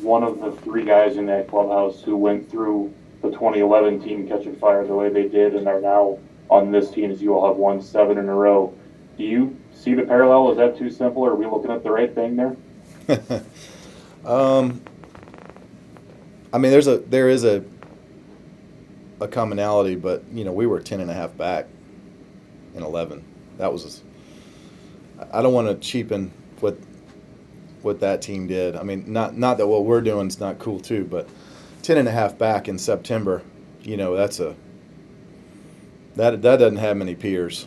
one of the three guys in that clubhouse who went through the 2011 team catching fire the way they did and are now on this team, as you all have won 7 in a row. Do you see the parallel? Is that too simple, or are we looking at the right thing there? I mean, there is a commonality, but we were 10.5 back in 11. That was. I don't want to cheapen what that team did. I mean, not that what we're doing is not cool too, but 10.5 back in September. That doesn't have many peers.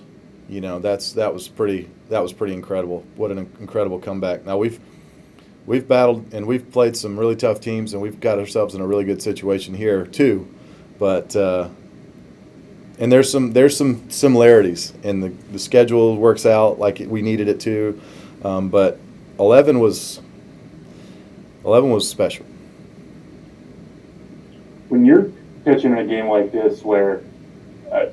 That was pretty incredible. What an incredible comeback. Now we've battled and we've played some really tough teams, and we've got ourselves in a really good situation here too. But and there's some similarities, and the schedule works out like we needed it to. But 11 was special. When you're pitching in a game like this, where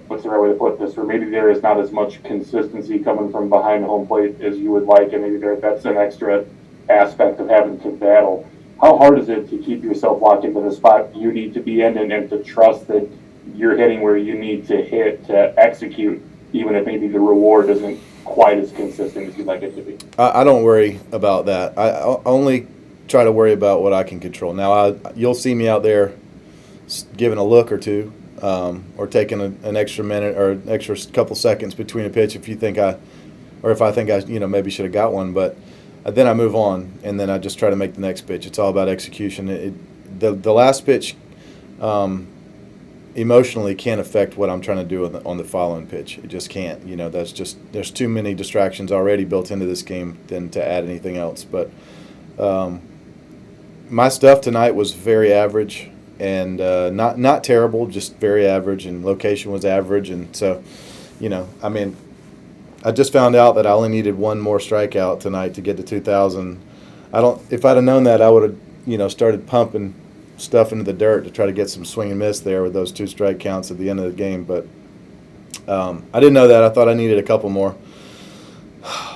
what's the right way to put this? Where maybe there is not as much consistency coming from behind home plate as you would like, and maybe that's an extra aspect of having to battle. How hard is it to keep yourself locked into the spot you need to be in, and to trust that you're hitting where you need to hit to execute, even if maybe the reward isn't quite as consistent as you'd like it to be? I don't worry about that. I only try to worry about what I can control. Now, you'll see me out there giving a look or two, or taking an extra minute or an extra couple seconds between a pitch if I think I maybe should have got one, but then I move on, and then I just try to make the next pitch. It's all about execution. The last pitch emotionally can't affect what I'm trying to do on the following pitch. It just can't. There's too many distractions already built into this game than to add anything else. But my stuff tonight was very average, and not terrible, just very average, and location was average, and so, I just found out that I only needed one more strikeout tonight to get to 2,000. If I'd have known that, I would have, started pumping stuff into the dirt to try to get some swing and miss there with those 2 strike counts at the end of the game. But I didn't know that. I thought I needed a couple more.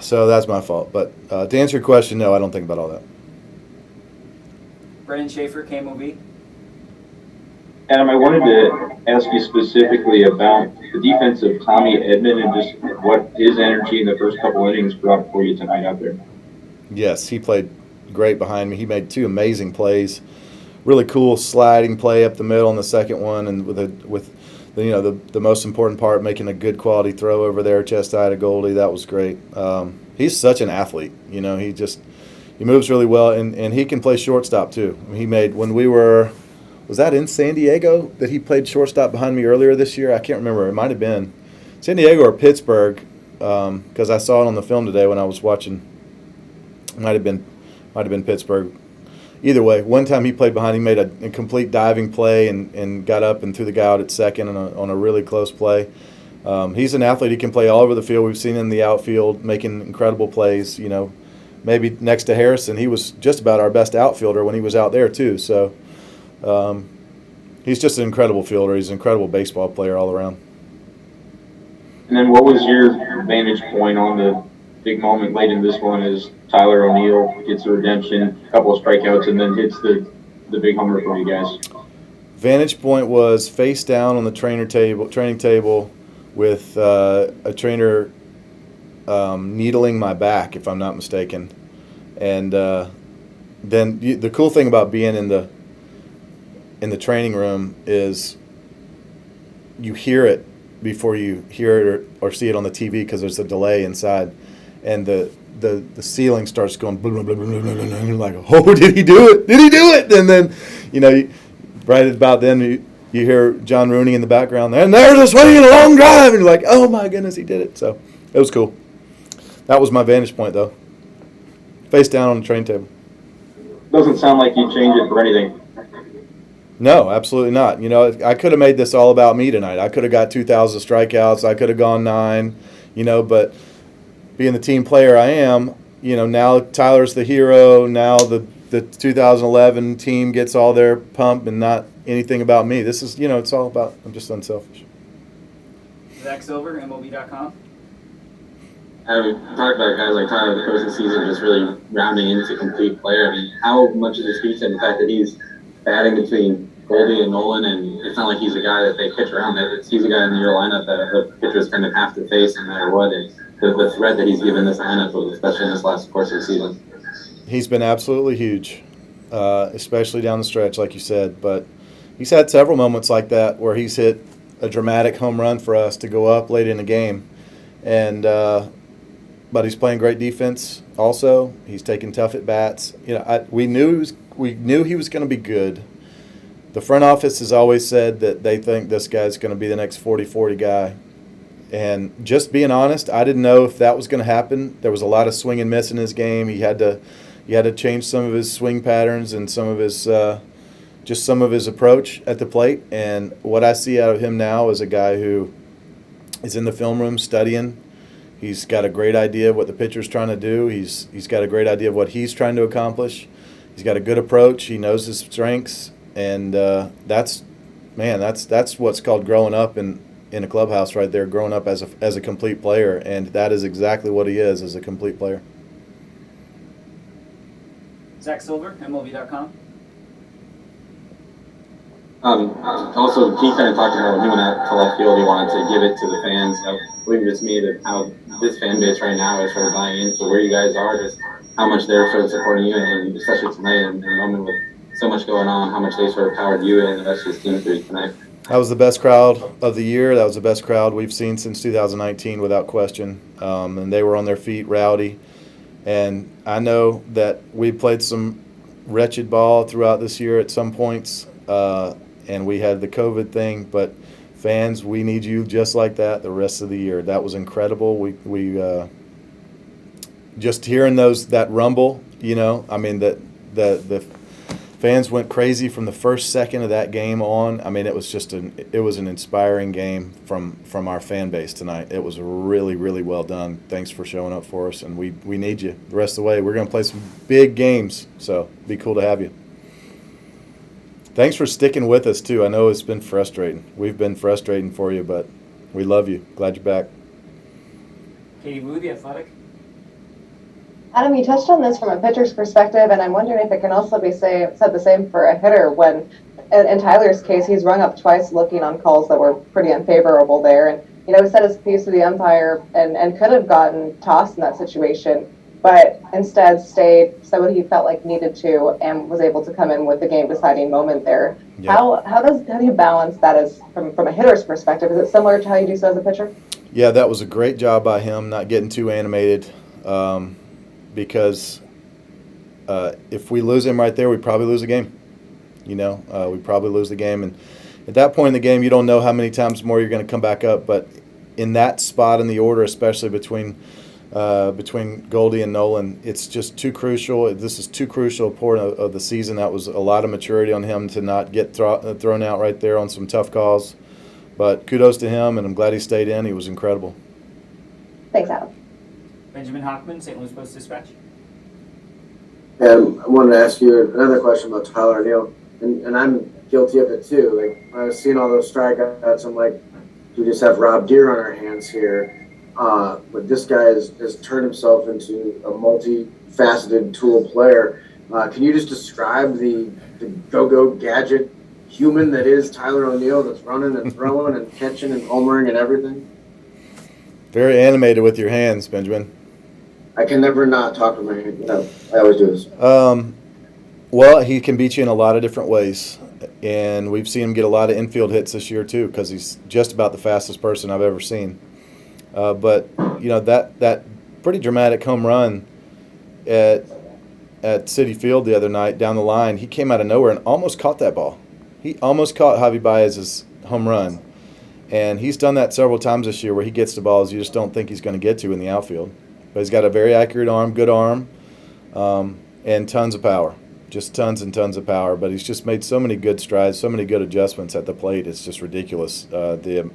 So that's my fault. But to answer your question, no, I don't think about all that. Brendan Schaefer, KMOV. Adam, I wanted to ask you specifically about the defense of Tommy Edman and just what his energy in the first couple innings brought for you tonight out there. Yes, he played great behind me. He made 2 amazing plays. Really cool sliding play up the middle in the second one, and with the most important part, making a good quality throw over there, chest high to Goldie. That was great. He's such an athlete. He moves really well, and he can play shortstop too. He made, when we were, was that in San Diego that he played shortstop behind me earlier this year? I can't remember. It might have been San Diego or Pittsburgh, because I saw it on the film today when I was watching. Might have been Pittsburgh. Either way, one time he played behind. He made a complete diving play and got up and threw the guy out at second on a really close play. He's an athlete. He can play all over the field. We've seen him in the outfield making incredible plays. Maybe next to Harrison, he was just about our best outfielder when he was out there too. So he's just an incredible fielder. He's an incredible baseball player all around. And then what was your vantage point on the big moment late in this one as Tyler O'Neill gets a redemption, a couple of strikeouts, and then hits the big homer for you guys? Vantage point was face down on the training table with a trainer needling my back, if I'm not mistaken. And then the cool thing about being in the training room is you hear it before you hear it or see it on the TV, because there's a delay inside, and the ceiling starts going blah, blah, blah, blah, blah, blah, blah, and you're like, oh, did he do it? Did he do it? And then, right about then you hear John Rooney in the background, and there's a swing and a long drive, and you're like, oh my goodness, he did it. So it was cool. That was my vantage point, though. Face down on the train table. Doesn't sound like you'd change it for anything. No, absolutely not. I could have made this all about me tonight. I could have got 2,000 strikeouts. I could have gone 9, but being the team player I am, now Tyler's the hero. Now the 2011 team gets all their pump and not anything about me. This is, it's all about, I'm just unselfish. Zach Silver, MLB.com. We talked about guys like Tyler the course of the season just really rounding into complete player. I mean, how much of this speaks to the fact that he's batting between Goldie and Nolan, and it's not like he's a guy that they pitch around. He's a guy in your lineup that the pitchers kind of have to face no matter what. And the threat that he's given this lineup, especially in this last course of the season. He's been absolutely huge, especially down the stretch, like you said. But he's had several moments like that where he's hit a dramatic home run for us to go up late in the game. And but he's playing great defense also. He's taking tough at bats. You know, we knew he was going to be good. The front office has always said that they think this guy's going to be the next 40-40 guy. And just being honest, I didn't know if that was going to happen. There was a lot of swing and miss in his game. He had to change some of his swing patterns and some of his just some of his approach at the plate. And what I see out of him now is a guy who is in the film room studying. He's got a great idea of what the pitcher's trying to do. He's got a great idea of what he's trying to accomplish. He's got a good approach. He knows his strengths, and that's what's called growing up in a clubhouse right there. Growing up as a complete player, and that is exactly what he is as a complete player. Zach Silver, MLB.com. Also, Keith kind of talked about when he went out to left field, he wanted to give it to the fans. I believe it's me that how this fan base right now is sort of buying into where you guys are, just how much they're sort of supporting you, and especially tonight in a moment with so much going on, how much they sort of powered you and the rest of his team through tonight. That was the best crowd of the year. That was the best crowd we've seen since 2019, without question. And they were on their feet, rowdy. And I know that we played some wretched ball throughout this year at some points. And we had the COVID thing, but fans, we need you just like that the rest of the year. That was incredible. We just hearing that rumble, you know, I mean, the fans went crazy from the first second of that game on. I mean, it was an inspiring game from our fan base tonight. It was really, really well done. Thanks for showing up for us, and we need you the rest of the way. We're going to play some big games, so be cool to have you. Thanks for sticking with us, too. I know it's been frustrating. We've been frustrating for you, but we love you. Glad you're back. Katie Wu, The Athletic. Adam, you touched on this from a pitcher's perspective, and I'm wondering if it can also be said the same for a hitter when, in Tyler's case, he's rung up twice looking on calls that were pretty unfavorable there. And, you know, he said his piece to the umpire and could have gotten tossed in that situation, but instead said what he felt like needed to and was able to come in with the game-deciding moment there. Yeah. How do you balance that as from a hitter's perspective? Is it similar to how you do so as a pitcher? Yeah, that was a great job by him, not getting too animated. Because if we lose him right there, we probably lose the game. You know, we probably lose the game. And at that point in the game, you don't know how many times more you're going to come back up. But in that spot in the order, especially between Goldie and Nolan, it's just too crucial. This is too crucial a part of the season. That was a lot of maturity on him to not get thrown out right there on some tough calls. But kudos to him, and I'm glad he stayed in. He was incredible. Thanks, Adam. Benjamin Hockman, St. Louis Post-Dispatch. I wanted to ask you another question about Tyler O'Neill, and I'm guilty of it too. Like, when I was seeing all those strikeouts, I'm like, we just have Rob Deere on our hands here. But this guy has turned himself into a multifaceted tool player. Can you just describe the go-go gadget human that is Tyler O'Neill, that's running and throwing and catching and homering and everything? Very animated with your hands, Benjamin. I can never not talk with my hands. No, I always do this. Well, he can beat you in a lot of different ways. And we've seen him get a lot of infield hits this year, too, because he's just about the fastest person I've ever seen. But, you know, that pretty dramatic home run at Citi Field the other night down the line, he came out of nowhere and almost caught that ball. He almost caught Javi Baez's home run. And he's done that several times this year where he gets the balls you just don't think he's going to get to in the outfield. But he's got a very accurate arm, good arm, and tons of power. Just tons and tons of power. But he's just made so many good strides, so many good adjustments at the plate. It's just ridiculous. The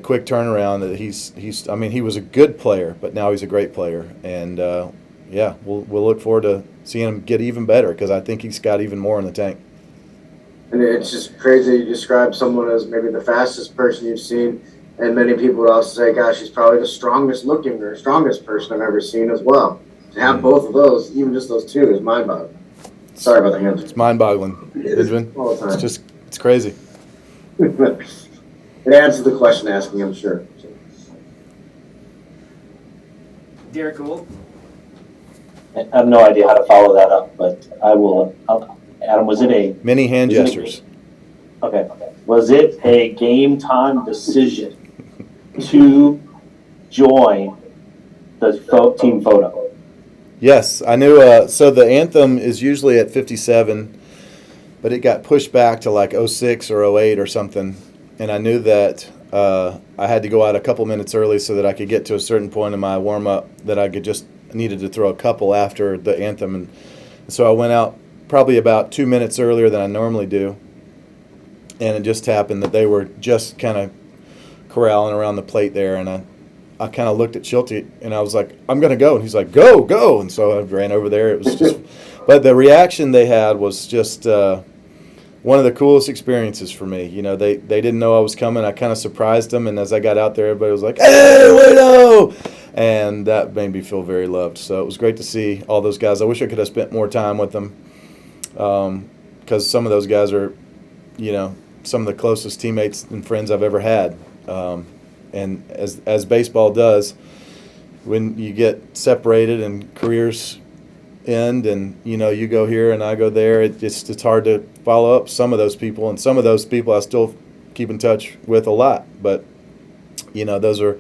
quick turnaround. He was a good player, but now he's a great player. And, we'll look forward to seeing him get even better because I think he's got even more in the tank. And it's just crazy you describe someone as maybe the fastest person you've seen, And many people would also say, gosh, he's probably the strongest looking or strongest person I've ever seen as well. To have both of those, even just those two, is mind-boggling. Sorry about the hands. It's mind-boggling, Benjamin. All the time. It's crazy. It adds to the question asking, I'm sure. Derek Gould. I have no idea how to follow that up, but I will. Adam, was it a Many hand gestures. okay? Was it a game time decision to join the team photo? Yes, I knew. So the anthem is usually at 57, but it got pushed back to like 06 or 08 or something. And I knew that I had to go out a couple minutes early so that I could get to a certain point in my warm-up that I needed to throw a couple after the anthem. And so I went out probably about 2 minutes earlier than I normally do. And it just happened that they were just kind of corralling around the plate there. And I kind of looked at Schulte and I was like, I'm going to go. And he's like, go, go. And so I ran over there. It was just, but the reaction they had was just one of the coolest experiences for me. You know, they didn't know I was coming. I kind of surprised them. And as I got out there, everybody was like, hey, Wayno! And that made me feel very loved. So it was great to see all those guys. I wish I could have spent more time with them because some of those guys are, you know, some of the closest teammates and friends I've ever had. And as baseball does, when you get separated and careers end and, you know, you go here and I go there, it's hard to follow up some of those people. And some of those people I still keep in touch with a lot. But, you know, those are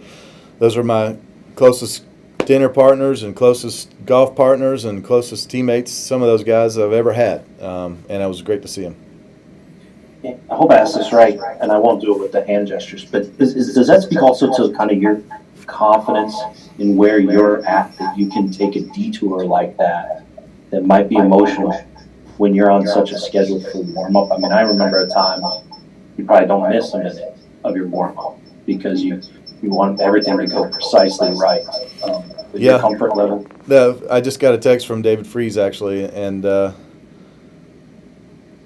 my closest dinner partners and closest golf partners and closest teammates, some of those guys I've ever had. And it was great to see them. I hope I asked this right, and I won't do it with the hand gestures, but does that speak also to kind of your confidence in where you're at, that you can take a detour like that might be emotional when you're on such a schedule for warm-up? I mean, I remember a time you probably don't miss a minute of your warm-up because you want everything to go precisely right. With your comfort level. I just got a text from David Freese, actually, and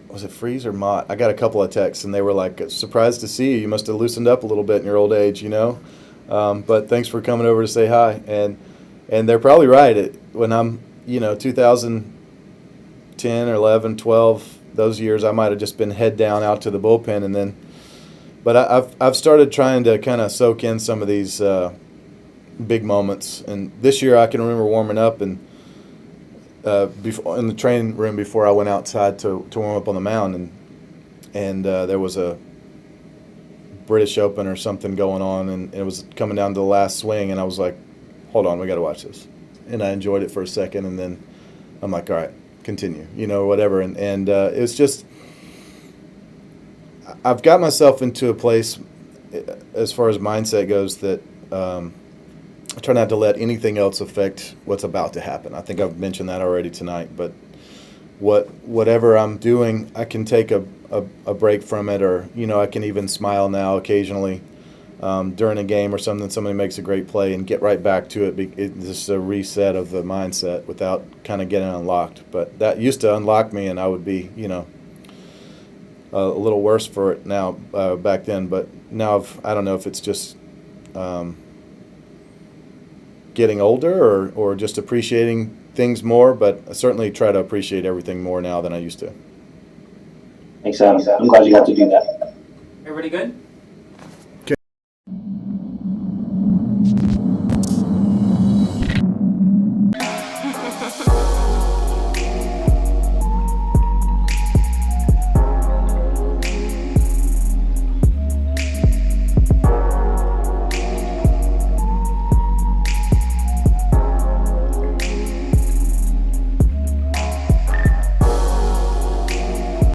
was it Freeze or Mott? I got a couple of texts, and they were like, surprised to see you. You must have loosened up a little bit in your old age, you know. But thanks for coming over to say hi. And they're probably right. When I'm, you know, 2010 or 11, 12, those years, I might have just been head down out to the bullpen. And then, but I've started trying to kind of soak in some of these big moments. And this year I can remember warming up and before in the training room before I went outside to warm up on the mound, and there was a British Open or something going on, and it was coming down to the last swing, and I was like, hold on, we got to watch this. And I enjoyed it for a second, and then I'm like, all right, continue, you know, whatever. And it was just, I've got myself into a place as far as mindset goes that I try not to let anything else affect what's about to happen. I think I've mentioned that already tonight, but whatever I'm doing, I can take a break from it, or, you know, I can even smile now occasionally during a game or something. Somebody makes a great play and get right back to it. It's just a reset of the mindset without kind of getting unlocked. But that used to unlock me, and I would be, you know, a little worse for it now back then. But now I don't know if it's just getting older or just appreciating things more, but I certainly try to appreciate everything more now than I used to. Thanks, Adam. I'm glad you got to do that. Everybody good?